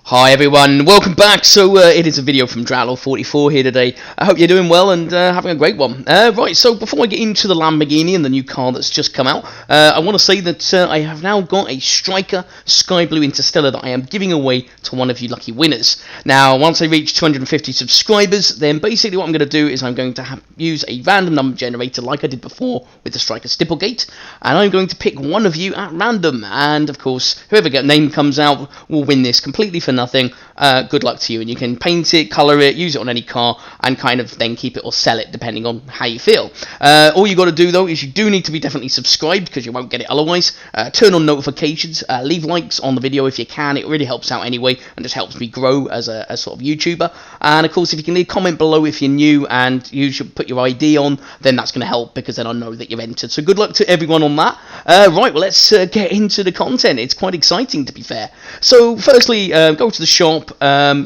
Hi everyone, welcome back. So it is a video from Dratlaw44 here today. I hope you're doing well and having a great one. Right, so before I get into the Lamborghini and the new car that's just come out, I want to say that I have now got a Striker Sky Blue Interstellar that I am giving away to one of you lucky winners. Now, once I reach 250 subscribers, then basically what I'm going to do is I'm going to use a random number generator like I did before with the Striker Stipplegate, and I'm going to pick one of you at random, and of course, whoever name comes out will win this completely for nothing. Good luck to you, and you can paint it, colour it, use it on any car, and kind of then keep it or sell it depending on how you feel. All you got to do though is you do need to be definitely subscribed because you won't get it otherwise. Turn on notifications, leave likes on the video if you can. It really helps out anyway and just helps me grow as a sort of YouTuber. And of course, if you can leave a comment below if you're new and you should put your ID on, then that's going to help because then I know that you've entered. So good luck to everyone on that. Right, well, let's get into the content. It's quite exciting, to be fair. So firstly, go to the shop.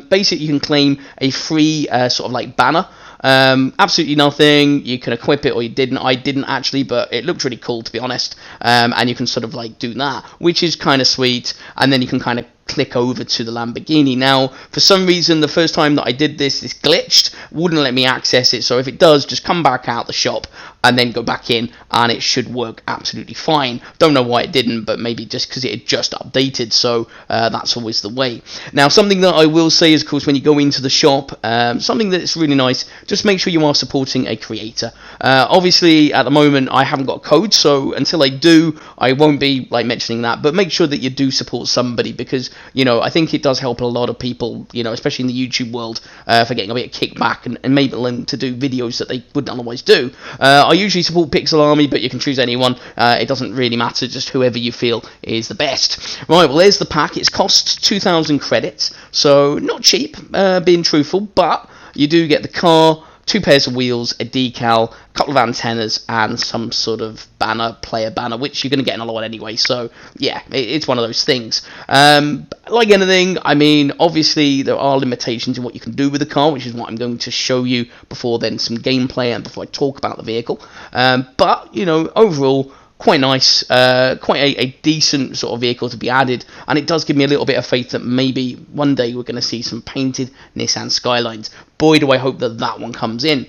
Basically, you can claim a free sort of like banner. Absolutely nothing. You can equip it, or you didn't. I didn't actually, but it looked really cool, to be honest. And you can sort of like do that, which is kind of sweet. And then you can kind of click over to the Lamborghini. Now, for some reason, the first time that I did this glitched, wouldn't let me access it. So if it does, just come back out the shop and then go back in, and it should work absolutely fine. Don't know why it didn't, but maybe just because it had just updated. So that's always the way. Now, something that I will say is, of course, when you go into the shop, something that's really nice, just make sure you are supporting a creator. Obviously, at the moment, I haven't got a code, so until I do, I won't be like mentioning that. But make sure that you do support somebody, because you know, I think it does help a lot of people, you know, especially in the YouTube world, for getting a bit of kickback and enable them to do videos that they wouldn't otherwise do. I usually support Pixel Army, but you can choose anyone. It doesn't really matter, just whoever you feel is the best. Right, well, there's the pack. It costs 2,000 credits, so not cheap, being truthful, but you do get the car, 2 pairs of wheels, a decal, a couple of antennas, and some sort of banner, player banner, which you're going to get in a lot anyway. So yeah, it's one of those things. Like anything, I mean, obviously there are limitations in what you can do with the car, which is what I'm going to show you before then some gameplay and before I talk about the vehicle. But you know, overall, quite nice, quite a decent sort of vehicle to be added, and it does give me a little bit of faith that maybe one day we're going to see some painted Nissan Skylines. Boy, do I hope that that one comes in.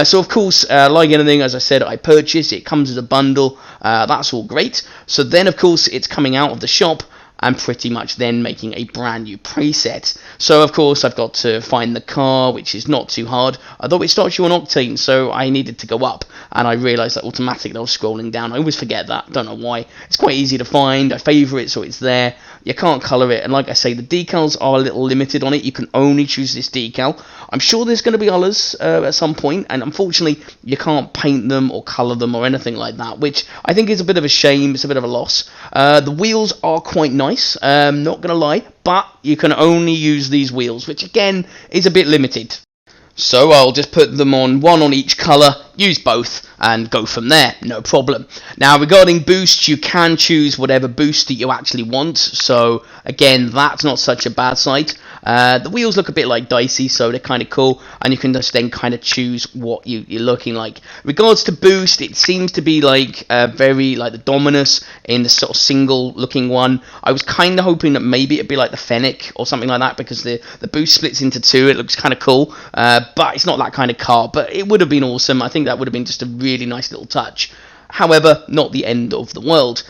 So of course, like anything, as I said, I purchased, it comes as a bundle, that's all great. So then of course it's coming out of the shop, and pretty much then making a brand new preset. So of course I've got to find the car, which is not too hard, although it starts you on Octane, so I needed to go up, and I realised that automatically I was scrolling down. I always forget that, don't know why. It's quite easy to find, I favour it so it's there. You can't colour it, and like I say, the decals are a little limited on it. You can only choose this decal. I'm sure there's going to be others at some point, and unfortunately you can't paint them or colour them or anything like that, which I think is a bit of a shame. It's a bit of a loss. The wheels are quite nice, not going to lie, but you can only use these wheels, which again is a bit limited. So I'll just put them on, one on each colour, use both, and go from there, no problem. Now regarding boost, you can choose whatever boost that you actually want, so again, that's not such a bad sight. The wheels look a bit like dicey, so they're kind of cool, and you can just then kind of choose what you're looking like. Regards to boost, it seems to be like very like the Dominus in the sort of single looking one. I was kind of hoping that maybe it'd be like the Fennec or something like that, because the boost splits into 2, it looks kind of cool, but it's not that kind of car, but it would have been awesome. I think that would have been just a really nice little touch. However, not the end of the world.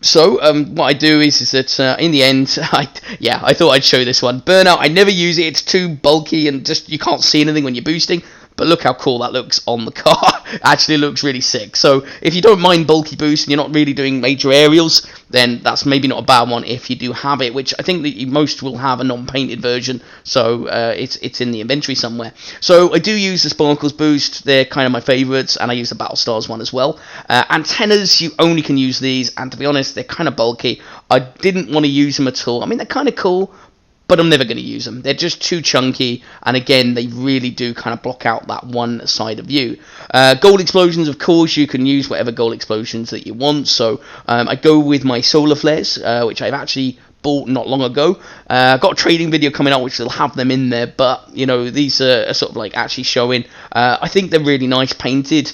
So what I do is that in the end, I thought I'd show this one. Burnout, I never use it. It's too bulky and just you can't see anything when you're boosting. But look how cool that looks on the car. Actually looks really sick. So if you don't mind bulky boost and you're not really doing major aerials, then that's maybe not a bad one if you do have it, which I think that most will have a non-painted version. So it's in the inventory somewhere. So I do use the Sparkles boost. They're kind of my favourites, and I use the Battle Stars one as well. Antennas, you only can use these, and to be honest, they're kind of bulky. I didn't want to use them at all. I mean, they're kind of cool, but I'm never going to use them. They're just too chunky, and again, they really do kind of block out that one side of view. Gold explosions, of course, you can use whatever gold explosions that you want. So I go with my solar flares, which I've actually bought not long ago. I've got a trading video coming out which will have them in there, but you know, these are sort of like actually showing. I think they're really nice painted.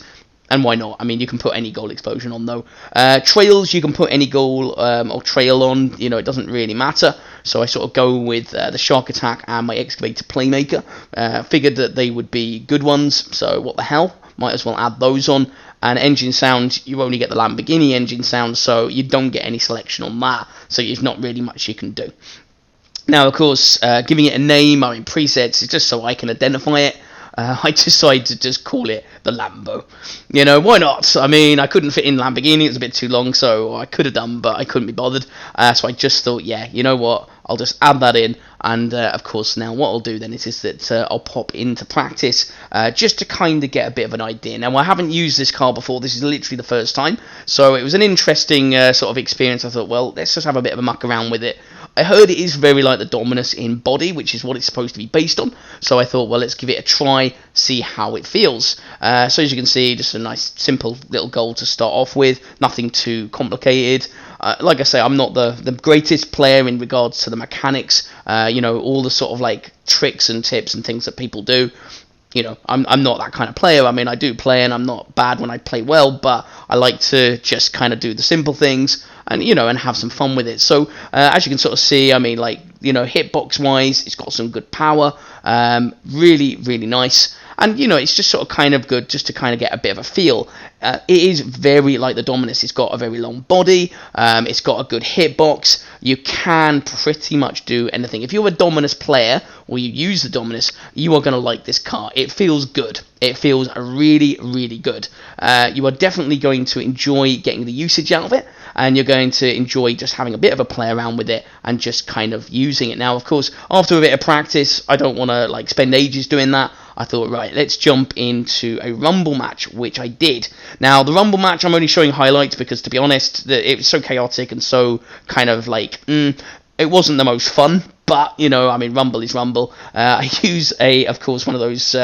and why not? I mean, you can put any goal explosion on though. Trails, you can put any goal or trail on. You know, it doesn't really matter. So I sort of go with the Shark Attack and my Excavator Playmaker. Figured that they would be good ones. So what the hell? Might as well add those on. And engine sound, you only get the Lamborghini engine sound, so you don't get any selection on that. So there's not really much you can do. Now, of course, giving it a name, I mean, presets is just so I can identify it. I decided to just call it the Lambo. You know, why not? I mean, I couldn't fit in Lamborghini, it was a bit too long, so I could have done, but I couldn't be bothered. So I just thought, yeah, you know what, I'll just add that in. And, of course, now what I'll do then is that I'll pop into practice just to kind of get a bit of an idea. Now, I haven't used this car before. This is literally the first time. So it was an interesting sort of experience. I thought, well, let's just have a bit of a muck around with it. I heard it is very like the Dominus in body, which is what it's supposed to be based on. So I thought, well, let's give it a try, see how it feels. So as you can see, just a nice, simple little goal to start off with. Nothing too complicated. Like I say, I'm not the greatest player in regards to the mechanics. You know, all the sort of like tricks and tips and things that people do. You know, I'm not that kind of player. I mean, I do play and I'm not bad when I play well, but I like to just kind of do the simple things and, you know, and have some fun with it. So, as you can sort of see, I mean, like, you know, hitbox-wise, it's got some good power. Really, really nice. And, you know, it's just sort of kind of good just to kind of get a bit of a feel. It is very like the Dominus. It's got a very long body. It's got a good hitbox. You can pretty much do anything. If you're a Dominus player or you use the Dominus, you are going to like this car. It feels good. It feels really, really good. You are definitely going to enjoy getting the usage out of it, and you're going to enjoy just having a bit of a play around with it and just kind of using it. Now, of course, after a bit of practice, I don't want to like spend ages doing that. I thought, right, let's jump into a Rumble match, which I did. Now, the Rumble match, I'm only showing highlights because, to be honest, it was so chaotic and so kind of like, it wasn't the most fun. But, you know, I mean, Rumble is Rumble. I use, of course, one of those,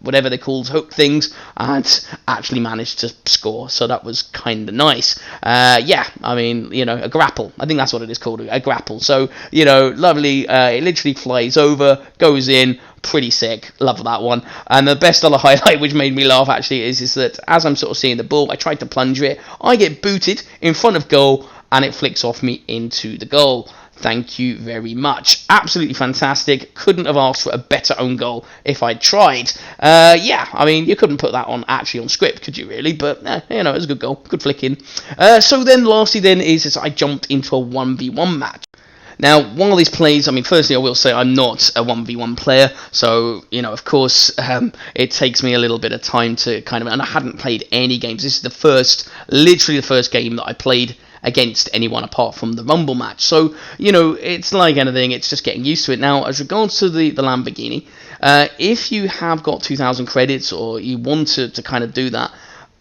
whatever they're called, hook things, and actually managed to score. So that was kind of nice. Yeah, I mean, you know, a grapple. I think that's what it is called, a grapple. So, you know, lovely. It literally flies over, goes in. Pretty sick. Love that one. And the best other highlight, which made me laugh, actually, is that as I'm sort of seeing the ball, I tried to plunge it. I get booted in front of goal, and it flicks off me into the goal. Thank you very much. Absolutely fantastic. Couldn't have asked for a better own goal if I'd tried. Yeah, I mean, you couldn't put that on actually on script, could you really? But, you know, it was a good goal. Good flicking. So then, lastly then, is I jumped into a 1v1 match. Now, while this plays, I mean, firstly, I will say I'm not a 1v1 player, so, you know, of course, it takes me a little bit of time to kind of, and I hadn't played any games. This is literally the first game that I played against anyone apart from the Rumble match. So, you know, it's like anything, it's just getting used to it. Now, as regards to the Lamborghini, if you have got 2,000 credits or you want to kind of do that,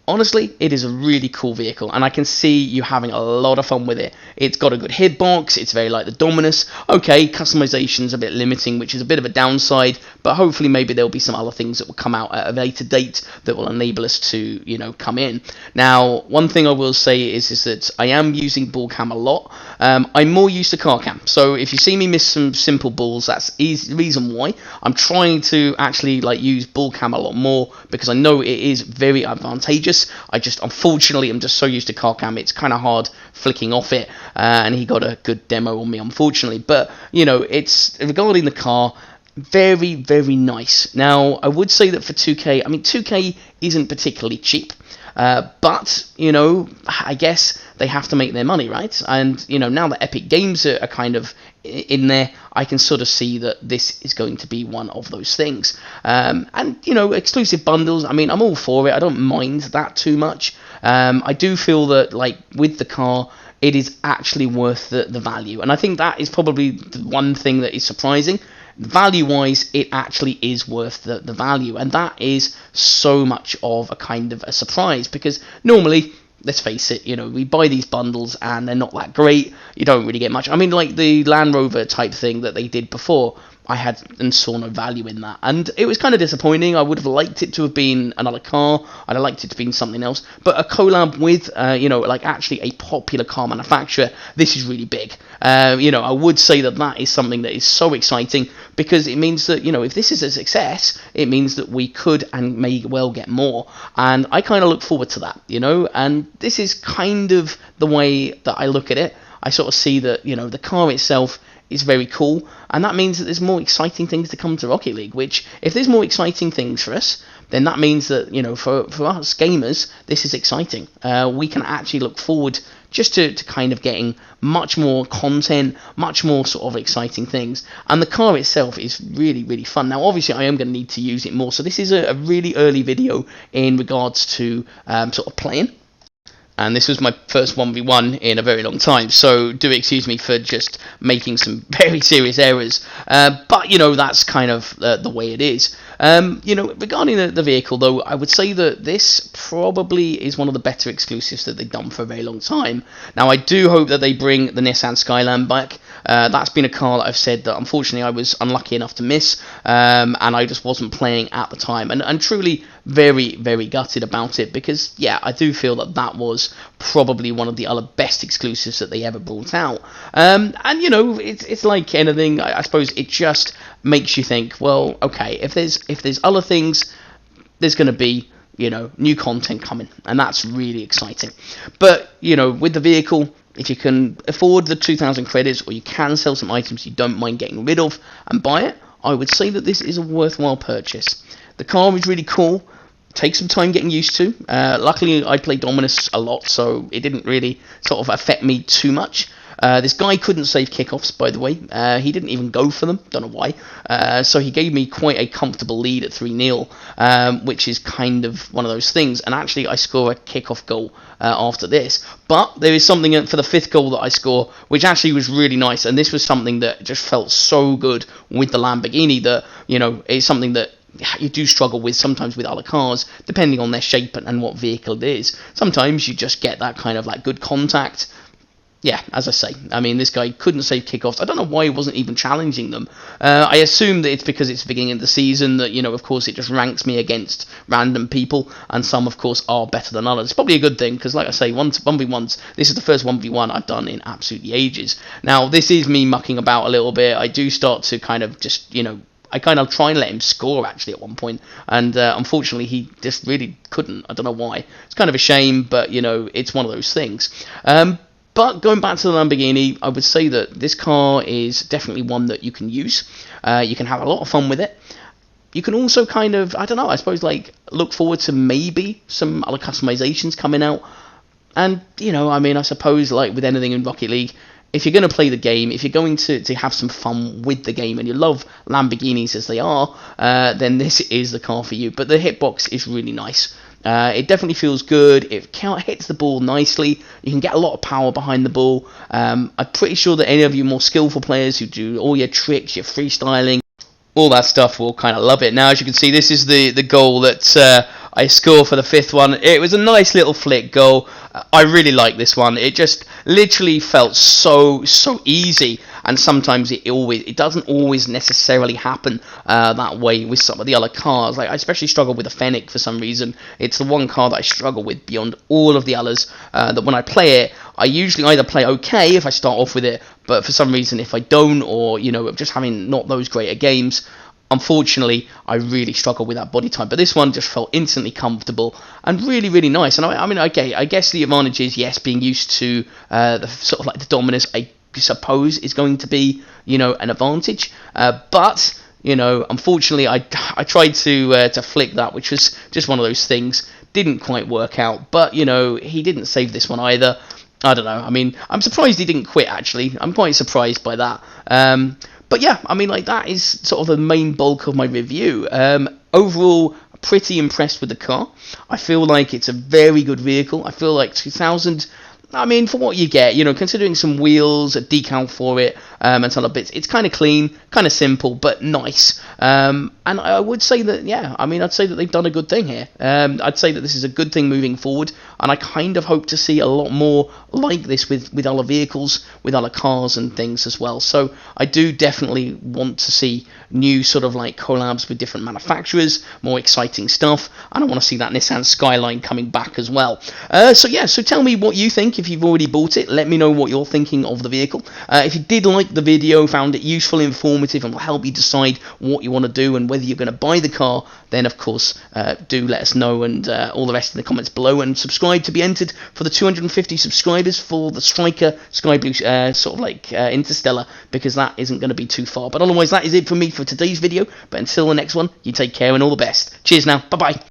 honestly, it is a really cool vehicle, and I can see you having a lot of fun with it. It's got a good hitbox, it's very like the Dominus. Okay, customization's a bit limiting, which is a bit of a downside, but hopefully maybe there'll be some other things that will come out at a later date that will enable us to, you know, come in. Now, one thing I will say is that I am using ball cam a lot. I'm more used to car cam, so if you see me miss some simple balls, that's the reason why. I'm trying to actually like use ball cam a lot more because I know it is very advantageous. I just, unfortunately, I'm just so used to car cam, it's kind of hard flicking off it, and he got a good demo on me, unfortunately. But, you know, it's, regarding the car, very, very nice. Now, I would say that for 2K, I mean, 2K isn't particularly cheap, but, you know, I guess they have to make their money, right? And, you know, now that Epic Games are kind of in there, I can sort of see that this is going to be one of those things. And, you know, exclusive bundles, I mean, I'm all for it. I don't mind that too much. I do feel that, like, with the car, it is actually worth the value. And I think that is probably the one thing that is surprising. Value-wise, it actually is worth the value. And that is so much of a kind of a surprise. Because normally, let's face it, you know, we buy these bundles and they're not that great. You don't really get much. I mean, like the Land Rover type thing that they did before, I had and saw no value in that, and it was kind of disappointing. I would have liked it to have been another car. I'd have liked it to have been something else, but a collab with, like actually a popular car manufacturer, this is really big. I would say that is something that is so exciting, because it means that, if this is a success, it means that we could and may well get more, and I kind of look forward to that, and this is kind of the way that I look at it. I sort of see that, the car itself is very cool, and that means that there's more exciting things to come to Rocket League, which, if there's more exciting things for us, then that means that, for us gamers, this is exciting. We can actually look forward just to kind of getting much more content, much more sort of exciting things, and the car itself is really, really fun. Now, obviously, I am going to need to use it more, so this is a really early video in regards to sort of playing. And this was my first 1v1 in a very long time, so do excuse me for just making some very serious errors. But, that's kind of the way it is. Regarding the vehicle, though, I would say that this probably is one of the better exclusives that they've done for a very long time. Now, I do hope that they bring the Nissan Skyline back. That's been a car that I've said that, unfortunately, I was unlucky enough to miss, and I just wasn't playing at the time. And truly very, very gutted about it, because, yeah, I do feel that was probably one of the other best exclusives that they ever brought out. It's like anything, I suppose it just makes you think, well, okay, if there's other things, there's going to be, new content coming, and that's really exciting. But, with the vehicle, if you can afford the 2,000 credits, or you can sell some items you don't mind getting rid of and buy it, I would say that this is a worthwhile purchase. The car is really cool. Takes some time getting used to. Luckily, I play Dominus a lot, so it didn't really sort of affect me too much. This guy couldn't save kickoffs, by the way. He didn't even go for them. Don't know why. So he gave me quite a comfortable lead at 3-0, which is kind of one of those things. And actually, I score a kickoff goal after this. But there is something for the 5th goal that I score, which actually was really nice. And this was something that just felt so good with the Lamborghini that, it's something that you do struggle with sometimes with other cars, depending on their shape and what vehicle it is. Sometimes you just get that kind of like good contact. Yeah, as I say, I mean, this guy couldn't save kickoffs. I don't know why he wasn't even challenging them. I assume that it's because it's the beginning of the season that, of course, it just ranks me against random people, and some, of course, are better than others. It's probably a good thing, because, like I say, 1v1s, this is the first 1v1 I've done in absolutely ages. Now, this is me mucking about a little bit. I do start to kind of just, I kind of try and let him score, actually, at one point, and unfortunately, he just really couldn't. I don't know why. It's kind of a shame, but, it's one of those things. But going back to the Lamborghini, I would say that this car is definitely one that you can use. You can have a lot of fun with it. You can also kind of, I don't know, I suppose, like, look forward to maybe some other customizations coming out. And, I suppose, like with anything in Rocket League, if you're going to play the game, if you're going to have some fun with the game, and you love Lamborghinis as they are, then this is the car for you. But the hitbox is really nice. It definitely feels good. It hits the ball nicely. You can get a lot of power behind the ball. I'm pretty sure that any of you more skillful players who do all your tricks, your freestyling, all that stuff will kind of love it. Now, as you can see, this is the goal that I score for the 5th one. It was a nice little flick goal. I really like this one. It just literally felt so easy, and sometimes it doesn't always necessarily happen that way with some of the other cars. Like, I especially struggle with the Fennec for some reason. It's the one car that I struggle with beyond all of the others, that when I play it, I usually either play okay if I start off with it, but for some reason if I don't, or just having not those greater games, unfortunately, I really struggle with that body type. But this one just felt instantly comfortable and really, really nice. And I mean, okay, I guess the advantage is, yes, being used to the sort of like the Dominus, I suppose, is going to be, an advantage. But, unfortunately, I tried to flick that, which was just one of those things. Didn't quite work out. But, he didn't save this one either. I don't know. I mean, I'm surprised he didn't quit, actually. I'm quite surprised by that. But yeah, I mean, like, that is sort of the main bulk of my review. Overall, pretty impressed with the car. I feel like it's a very good vehicle. I feel like 2000, I mean, for what you get, considering some wheels, a decal for it, and some other bits. It's kind of clean, kind of simple, but nice. And I would say that, yeah, I mean, I'd say that they've done a good thing here. I'd say that this is a good thing moving forward, and I kind of hope to see a lot more like this with other vehicles, with other cars and things as well. So I do definitely want to see new sort of like collabs with different manufacturers, more exciting stuff, and I want to see that Nissan Skyline coming back as well. So yeah, so tell me what you think if you've already bought it. Let me know what you're thinking of the vehicle. If you did like the video, found it useful, informative, and will help you decide what you want to do and whether you're going to buy the car, then of course do let us know, and all the rest in the comments below, and subscribe to be entered for the 250 subscribers for the Striker Sky Blue sort of like Interstellar, because that isn't going to be too far. But otherwise, that is it for me for today's video. But until the next one, you take care and all the best. Cheers now. Bye bye.